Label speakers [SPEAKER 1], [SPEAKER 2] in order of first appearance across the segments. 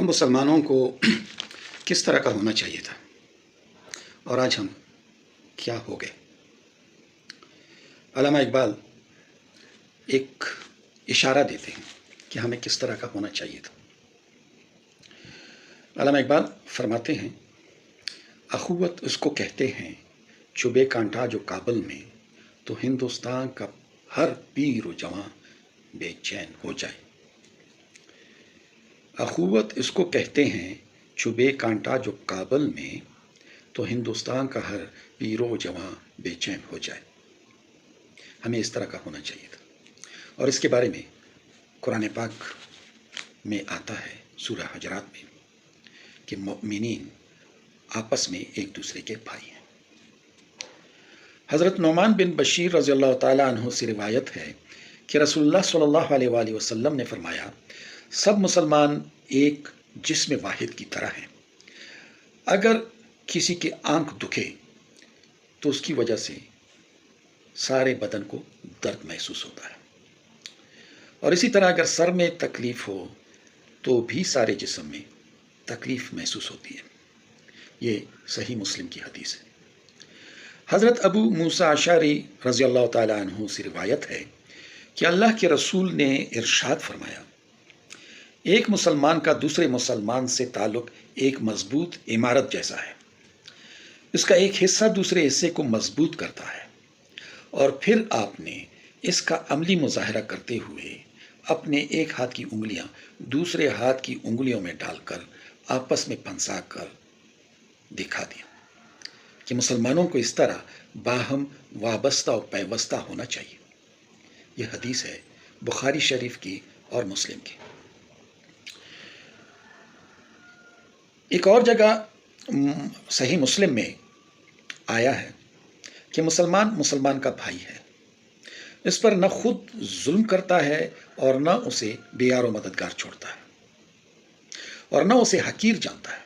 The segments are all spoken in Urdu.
[SPEAKER 1] ہم مسلمانوں کو کس طرح کا ہونا چاہیے تھا اور آج ہم کیا ہو گئے۔ علامہ اقبال ایک اشارہ دیتے ہیں کہ ہمیں کس طرح کا ہونا چاہیے تھا۔ علامہ اقبال فرماتے ہیں، اخوت اس کو کہتے ہیں چبے کانٹا جو کابل میں، تو ہندوستان کا ہر پیر و جوان بے چین ہو جائے۔ اخوت اس کو کہتے ہیں چبے کانٹا جو کابل میں، تو ہندوستان کا ہر پیر و جوان بے چین ہو جائے۔ ہمیں اس طرح کا ہونا چاہیے تھا، اور اس کے بارے میں قرآن پاک میں آتا ہے سورہ حجرات میں کہ مؤمنین آپس میں ایک دوسرے کے بھائی ہیں۔ حضرت نعمان بن بشیر رضی اللہ تعالیٰ عنہ سے روایت ہے کہ رسول اللہ صلی اللہ علیہ وآلہ وسلم نے فرمایا، سب مسلمان ایک جسم واحد کی طرح ہیں۔ اگر کسی کی آنکھ دکھے تو اس کی وجہ سے سارے بدن کو درد محسوس ہوتا ہے، اور اسی طرح اگر سر میں تکلیف ہو تو بھی سارے جسم میں تکلیف محسوس ہوتی ہے۔ یہ صحیح مسلم کی حدیث ہے۔ حضرت ابو موسیٰ اشعری رضی اللہ تعالیٰ عنہ سے روایت ہے کہ اللہ کے رسول نے ارشاد فرمایا، ایک مسلمان کا دوسرے مسلمان سے تعلق ایک مضبوط عمارت جیسا ہے۔ اس کا ایک حصہ دوسرے حصے کو مضبوط کرتا ہے، اور پھر آپ نے اس کا عملی مظاہرہ کرتے ہوئے اپنے ایک ہاتھ کی انگلیاں دوسرے ہاتھ کی انگلیوں میں ڈال کر آپس میں پھنسا کر دکھا دیا کہ مسلمانوں کو اس طرح باہم وابستہ و پیوستہ ہونا چاہیے۔ یہ حدیث ہے بخاری شریف کی اور مسلم کی۔ ایک اور جگہ صحیح مسلم میں آیا ہے کہ مسلمان کا بھائی ہے، اس پر نہ خود ظلم کرتا ہے اور نہ اسے بے یار و مددگار چھوڑتا ہے، اور نہ اسے حقیر جانتا ہے۔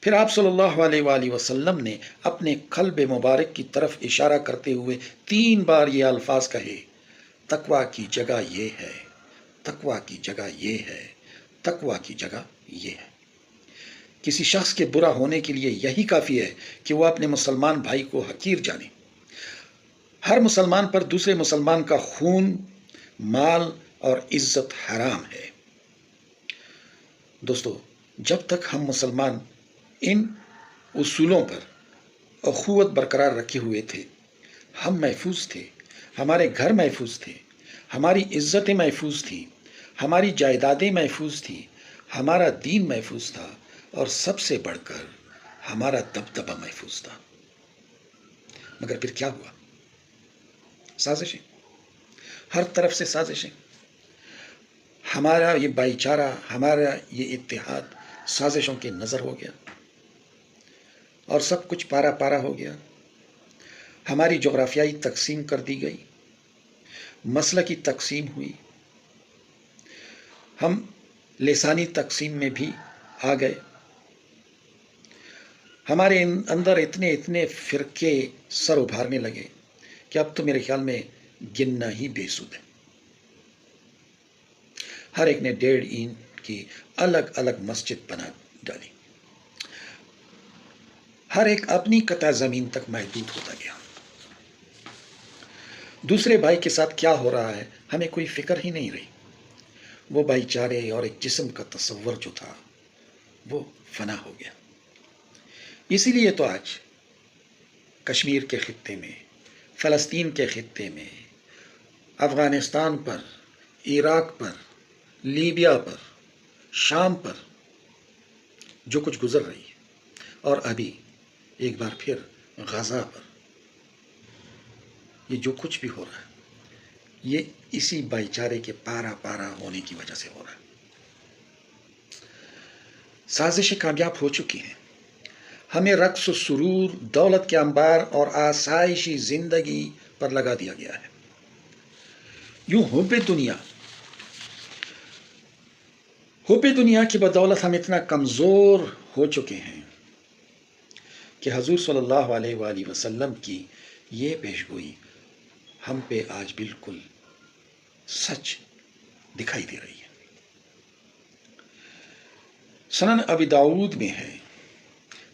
[SPEAKER 1] پھر آپ صلی اللہ علیہ وآلہ وسلم نے اپنے قلب مبارک کی طرف اشارہ کرتے ہوئے 3 بار یہ الفاظ کہے، تقویٰ کی جگہ یہ ہے، تقویٰ کی جگہ یہ ہے، تقویٰ کی جگہ یہ ہے۔ کسی شخص کے برا ہونے کے لیے یہی کافی ہے کہ وہ اپنے مسلمان بھائی کو حقیر جانے۔ ہر مسلمان پر دوسرے مسلمان کا خون، مال اور عزت حرام ہے۔ دوستو، جب تک ہم مسلمان ان اصولوں پر اخوت برقرار رکھے ہوئے تھے، ہم محفوظ تھے، ہمارے گھر محفوظ تھے، ہماری عزتیں محفوظ تھیں، ہماری جائیدادیں محفوظ تھیں، ہمارا دین محفوظ تھا، اور سب سے بڑھ کر ہمارا دبدبہ محفوظ تھا۔ مگر پھر کیا ہوا؟ سازشیں، ہر طرف سے سازشیں۔ ہمارا یہ بھائی چارہ، ہمارا یہ اتحاد سازشوں کے نظر ہو گیا، اور سب کچھ پارا پارا ہو گیا۔ ہماری جغرافیائی تقسیم کر دی گئی، مسلح کی تقسیم ہوئی، ہم لسانی تقسیم میں بھی آ گئے۔ ہمارے اندر اتنے فرقے سر ابھارنے لگے کہ اب تو میرے خیال میں گننا ہی بے سود ہے۔ ہر ایک نے 1.5 اینٹ کی الگ الگ مسجد بنا ڈالی، ہر ایک اپنی قطع زمین تک محدود ہوتا گیا۔ دوسرے بھائی کے ساتھ کیا ہو رہا ہے ہمیں کوئی فکر ہی نہیں رہی۔ وہ بھائی چارے اور ایک جسم کا تصور جو تھا وہ فنا ہو گیا۔ اسی لیے تو آج کشمیر کے خطے میں، فلسطین کے خطے میں، افغانستان پر، عراق پر، لیبیا پر، شام پر جو کچھ گزر رہی ہے، اور ابھی ایک بار پھر غزہ پر یہ جو کچھ بھی ہو رہا ہے، یہ اسی بھائی چارے کے پارا پارا ہونے کی وجہ سے ہو رہا ہے۔ سازشیں کامیاب ہو چکی ہیں، ہمیں رقص و سرور، دولت کے انبار اور آسائشی زندگی پر لگا دیا گیا ہے۔ یوں حب دنیا کی بدولت ہم اتنا کمزور ہو چکے ہیں کہ حضور صلی اللہ علیہ وآلہ وسلم کی یہ پیشگوئی ہم پہ آج بالکل سچ دکھائی دے رہی ہے۔ سنن ابی داؤد میں ہے،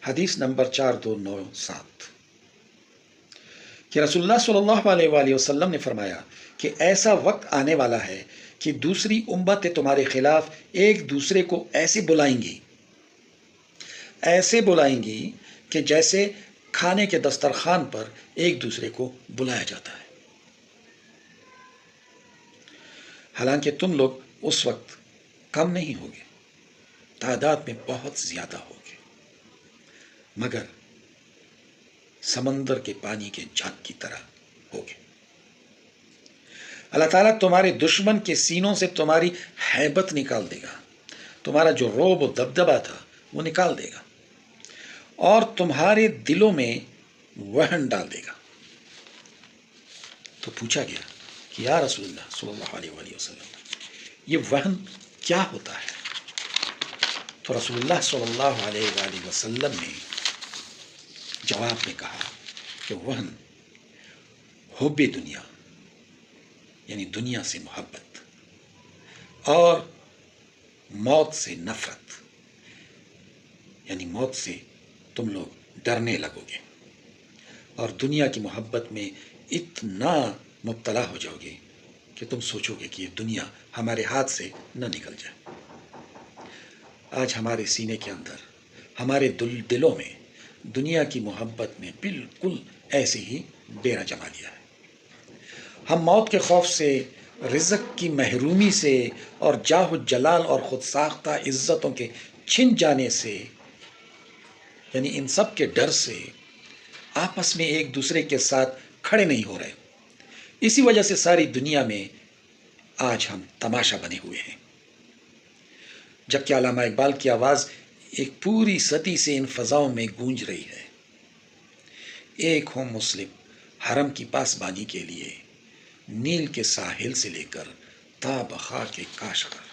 [SPEAKER 1] حدیث نمبر 4297، کہ رسول اللہ صلی اللہ علیہ وآلہ وسلم نے فرمایا کہ ایسا وقت آنے والا ہے کہ دوسری امتیں تمہارے خلاف ایک دوسرے کو ایسے بلائیں گی کہ جیسے کھانے کے دسترخوان پر ایک دوسرے کو بلایا جاتا ہے، حالانکہ تم لوگ اس وقت کم نہیں ہوگے، تعداد میں بہت زیادہ ہوگے، مگر سمندر کے پانی کے جھاگ کی طرح ہوگے۔ اللہ تعالیٰ تمہارے دشمن کے سینوں سے تمہاری ہیبت نکال دے گا، تمہارا جو رعب و دبدبا تھا وہ نکال دے گا، اور تمہارے دلوں میں وہن ڈال دے گا۔ تو پوچھا گیا کہ یا رسول اللہ صلی اللہ علیہ وآلہ وسلم، یہ وہن کیا ہوتا ہے؟ تو رسول اللہ صلی اللہ علیہ وآلہ وسلم نے جواب میں کہا کہ وہن حب دنیا، یعنی دنیا سے محبت، اور موت سے نفرت، یعنی موت سے تم لوگ ڈرنے لگو گے اور دنیا کی محبت میں اتنا مبتلا ہو جاؤ گے کہ تم سوچو گے کہ یہ دنیا ہمارے ہاتھ سے نہ نکل جائے۔ آج ہمارے سینے کے اندر، ہمارے دلوں میں دنیا کی محبت نے بالکل ایسے ہی ڈیرا جما لیا ہے۔ ہم موت کے خوف سے، رزق کی محرومی سے، اور جاہ و جلال اور خود ساختہ عزتوں کے چھن جانے سے، یعنی ان سب کے ڈر سے آپس میں ایک دوسرے کے ساتھ کھڑے نہیں ہو رہے۔ اسی وجہ سے ساری دنیا میں آج ہم تماشا بنے ہوئے ہیں، جبکہ علامہ اقبال کی آواز ایک پوری صدی سے ان فضاؤں میں گونج رہی ہے۔ ایک ہو مسلم حرم کی پاسبانی کے لیے، نیل کے ساحل سے لے کر تا بخا کے کاشغر۔